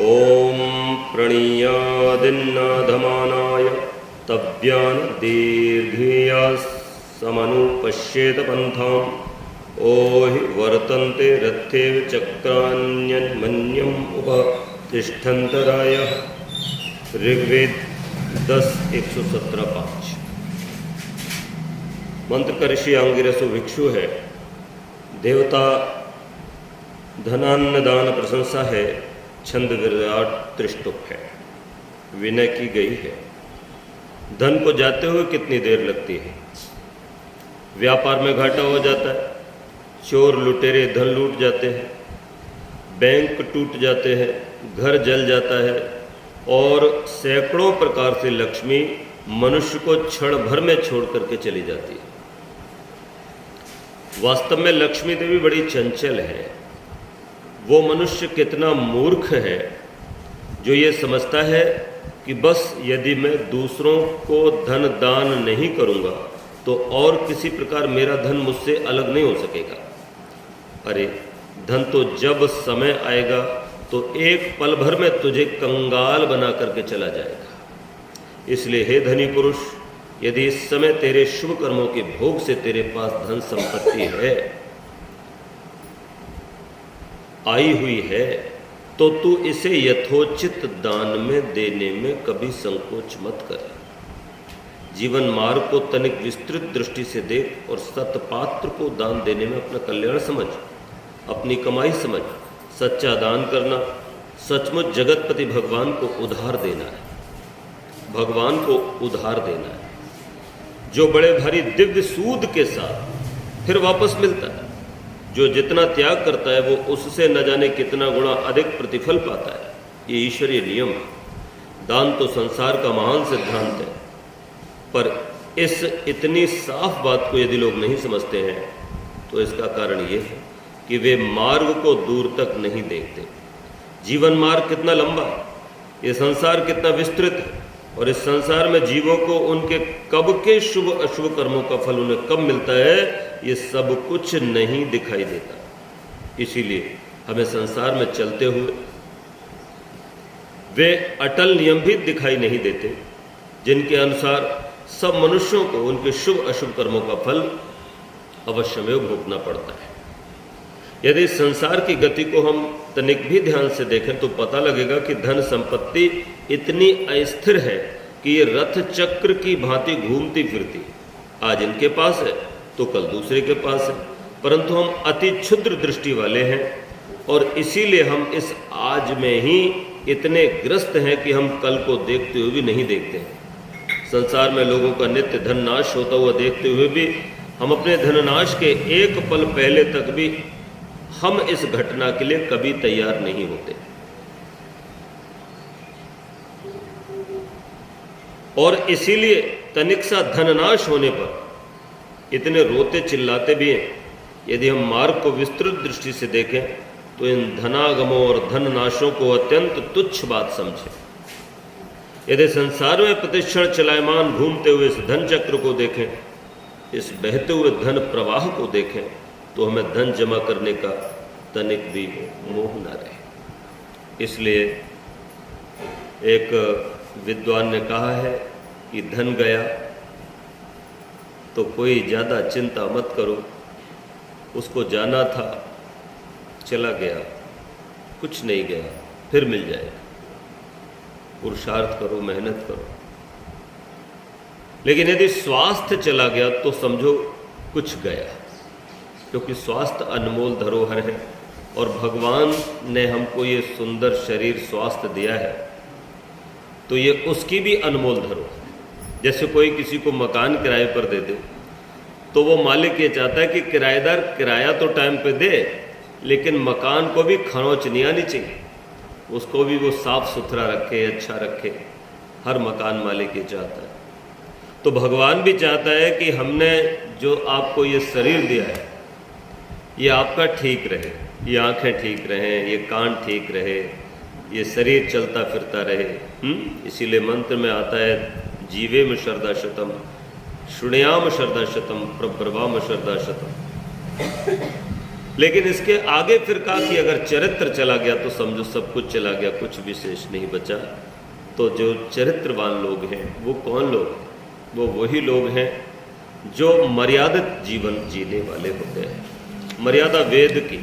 ॐ प्रणीयादिन्नाधमानाय तव्यान दीर्घेयासमनुपश्येत पन्थाम् ओहि वर्तन्ते रथे चक्रान्यन्मन्यम् उपतिष्ठन्तरायः। ऋग्वेद 10:117-5। मंत्र का ऋषि अंगिरसु भिक्षु है। देवता धनान्न दान प्रशंसा है। छंद विराट त्रिष्टुप है। विनय की गई है। धन को जाते हुए कितनी देर लगती है। व्यापार में घाटा हो जाता है। चोर लुटेरे धन लूट जाते हैं। बैंक टूट जाते हैं। घर जल जाता है और सैकड़ों प्रकार से लक्ष्मी मनुष्य को क्षण भर में छोड़ करके चली जाती है। वास्तव में लक्ष्मी देवी बड़ी चंचल है। वो मनुष्य कितना मूर्ख है जो ये समझता है कि बस यदि मैं दूसरों को धन दान नहीं करूंगा तो और किसी प्रकार मेरा धन मुझसे अलग नहीं हो सकेगा। अरे धन तो जब समय आएगा तो एक पल भर में तुझे कंगाल बना करके चला जाएगा। इसलिए हे धनी पुरुष, यदि इस समय तेरे शुभ कर्मों के भोग से तेरे पास धन संपत्ति है, आई हुई है, तो तू इसे यथोचित दान में देने में कभी संकोच मत कर। जीवन मार्ग को तनिक विस्तृत दृष्टि से देख और सतपात्र को दान देने में अपना कल्याण समझ, अपनी कमाई समझ। सच्चा दान करना सचमुच जगतपति भगवान को उधार देना है। भगवान को उधार देना है जो बड़े भारी दिव्य सूद के साथ फिर वापस मिलता है। जो जितना त्याग करता है वो उससे न जाने कितना गुना अधिक प्रतिफल पाता है। ये ईश्वरीय नियम है। दान तो संसार का महान सिद्धांत है, पर इस इतनी साफ बात को यदि लोग नहीं समझते हैं तो इसका कारण ये है कि वे मार्ग को दूर तक नहीं देखते। जीवन मार्ग कितना लंबा है, ये संसार कितना विस्तृत है, और इस संसार में जीवों को उनके कब के शुभ अशुभ कर्मों का फल उन्हें कब मिलता है, ये सब कुछ नहीं दिखाई देता। इसीलिए हमें संसार में चलते हुए वे अटल नियम भी दिखाई नहीं देते जिनके अनुसार सब मनुष्यों को उनके शुभ अशुभ कर्मों का फल अवश्यमेव भोगना पड़ता है। यदि संसार की गति को हम तनिक भी ध्यान से देखें तो पता लगेगा कि धन संपत्ति इतनी अस्थिर है कि ये रथ चक्र की भांति घूमती फिरती। आज इनके पास है तो कल दूसरे के पास है, परंतु हम अति क्षुद्र दृष्टि वाले हैं और इसीलिए हम इस आज में ही इतने ग्रस्त हैं कि हम कल को देखते हुए भी नहीं देखते हैं। संसार में लोगों का नित्य धन नाश होता हुआ देखते हुए भी हम अपने धननाश के एक पल पहले तक भी हम इस घटना के लिए कभी तैयार नहीं होते। और इसीलिए तनिक सा धननाश होने पर इतने रोते चिल्लाते भी हैं। यदि हम मार्ग को विस्तृत दृष्टि से देखें तो इन धनागमों और धननाशों को अत्यंत तुच्छ बात समझें। यदि संसार में प्रतिक्षण चलायमान घूमते हुए इस धन चक्र को देखें, इस बहते हुए धन प्रवाह को देखें, तो हमें धन जमा करने का तनिक भी मोह न रहे। इसलिए एक विद्वान ने कहा है कि धन गया तो कोई ज़्यादा चिंता मत करो, उसको जाना था चला गया, कुछ नहीं गया, फिर मिल जाएगा। पुरुषार्थ करो, मेहनत करो। लेकिन यदि स्वास्थ्य चला गया तो समझो कुछ गया, क्योंकि स्वास्थ्य अनमोल धरोहर है और भगवान ने हमको ये सुंदर शरीर स्वास्थ्य दिया है तो ये उसकी भी अनमोल धरोहर है। जैसे कोई किसी को मकान किराए पर दे दे तो वो मालिक ये चाहता है कि किराएदार किराया तो टाइम पे दे, लेकिन मकान को भी खरोंच नहीं आनी चाहिए, उसको भी वो साफ सुथरा रखे, अच्छा रखे। हर मकान मालिक ये चाहता है। तो भगवान भी चाहता है कि हमने जो आपको ये शरीर दिया है ये आपका ठीक रहे, ये आंखें ठीक रहें, ये कान ठीक रहे, ये शरीर चलता फिरता रहे। इसीलिए मंत्र में आता है जीवेम शरदा शतम, शृणुयाम शरदा शतम, प्रब्रवाम शरदा शतम। लेकिन इसके आगे फिर कहा कि अगर चरित्र चला गया तो समझो सब कुछ चला गया, कुछ विशेष नहीं बचा। तो जो चरित्रवान लोग हैं वो कौन लोग हैं? वो वही लोग हैं जो मर्यादित जीवन जीने वाले होते हैं। मर्यादा वेद की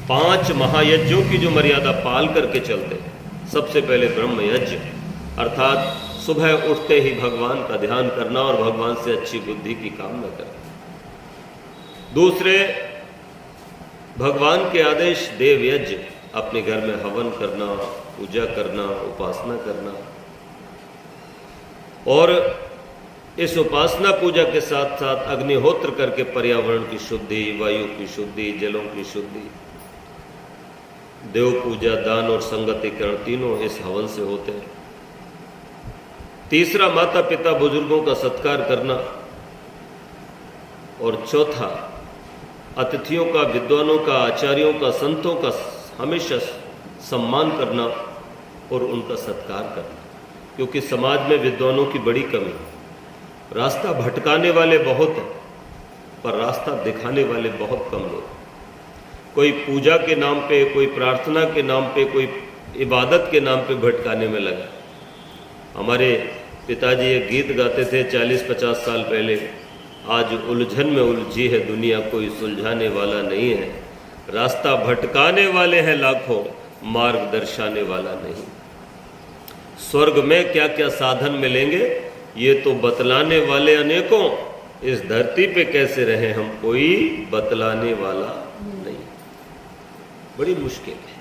5 महायज्ञों की जो मर्यादा पाल करके चलते हैं। सबसे पहले ब्रह्म यज्ञ, अर्थात सुबह उठते ही भगवान का ध्यान करना और भगवान से अच्छी बुद्धि की कामना करना। दूसरे, भगवान के आदेश देव यज्ञ, अपने घर में हवन करना, पूजा करना, उपासना करना। और इस उपासना पूजा के साथ साथ अग्निहोत्र करके पर्यावरण की शुद्धि, वायु की शुद्धि, जलों की शुद्धि, देव पूजा, दान और संगतिकरण तीनों इस हवन से होते हैं। तीसरा, माता पिता बुजुर्गों का सत्कार करना। और चौथा, अतिथियों का, विद्वानों का, आचार्यों का, संतों का हमेशा सम्मान करना और उनका सत्कार करना, क्योंकि समाज में विद्वानों की बड़ी कमी है। रास्ता भटकाने वाले बहुत हैं, पर रास्ता दिखाने वाले बहुत कम लोग। कोई पूजा के नाम पे, कोई प्रार्थना के नाम पे, कोई इबादत के नाम पे भटकाने में लगा। हमारे पिताजी एक गीत गाते थे 40-50 साल पहले, आज उलझन में उलझी है दुनिया, कोई सुलझाने वाला नहीं है। रास्ता भटकाने वाले हैं लाखों, मार्ग दर्शाने वाला नहीं। स्वर्ग में क्या क्या साधन मिलेंगे ये तो बतलाने वाले अनेकों, इस धरती पे कैसे रहे हम, कोई बतलाने वाला नहीं। बड़ी मुश्किल है।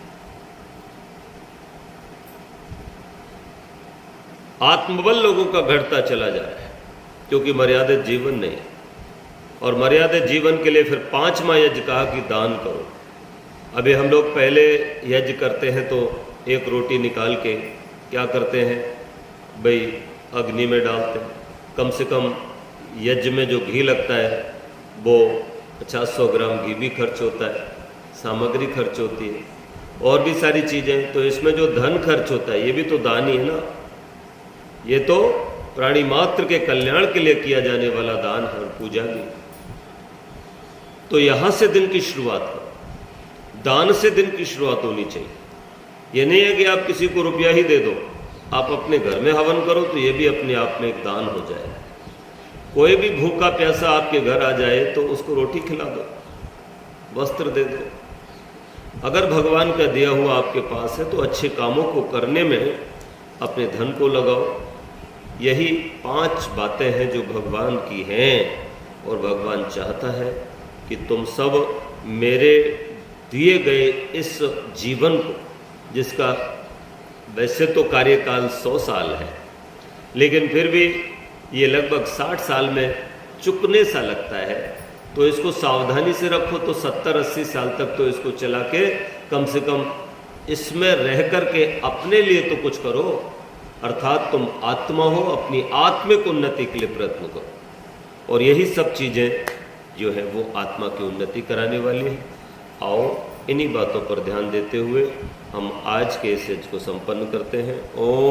आत्मबल लोगों का घटता चला जा रहा है, क्योंकि मर्यादित जीवन नहीं है। और मर्यादित जीवन के लिए फिर 5वां यज्ञ कहा कि दान करो। अभी हम लोग पहले यज्ञ करते हैं तो एक रोटी निकाल के क्या करते हैं भाई, अग्नि में डालते हैं। कम से कम यज्ञ में जो घी लगता है वो 50-100 ग्राम घी भी खर्च होता है, सामग्री खर्च होती है और भी सारी चीज़ें। तो इसमें जो धन खर्च होता है ये भी तो दान ही है ना। ये तो प्राणी मात्र के कल्याण के लिए किया जाने वाला दान है और पूजा भी। तो यहाँ से दिन की शुरुआत करो, दान से दिन की शुरुआत होनी चाहिए। ये नहीं है कि आप किसी को रुपया ही दे दो, आप अपने घर में हवन करो तो ये भी अपने आप में एक दान हो जाए। कोई भी भूखा प्यासा आपके घर आ जाए तो उसको रोटी खिला दो, वस्त्र दे दो। अगर भगवान का दिया हुआ आपके पास है तो अच्छे कामों को करने में अपने धन को लगाओ। यही 5 बातें हैं जो भगवान की हैं और भगवान चाहता है कि तुम सब मेरे दिए गए इस जीवन को, जिसका वैसे तो कार्यकाल 100 साल है, लेकिन फिर भी ये लगभग 60 साल में चुकने सा लगता है, तो इसको सावधानी से रखो तो 70-80 साल तक तो इसको चला के कम से कम इसमें रह कर के अपने लिए तो कुछ करो। अर्थात तुम आत्मा हो, अपनी आत्मिक उन्नति के लिए प्रयत्न करो। और यही सब चीज़ें जो है वो आत्मा की उन्नति कराने वाली है। आओ इन्हीं बातों पर ध्यान देते हुए हम आज के इस यज्ञ को संपन्न करते हैं। ओम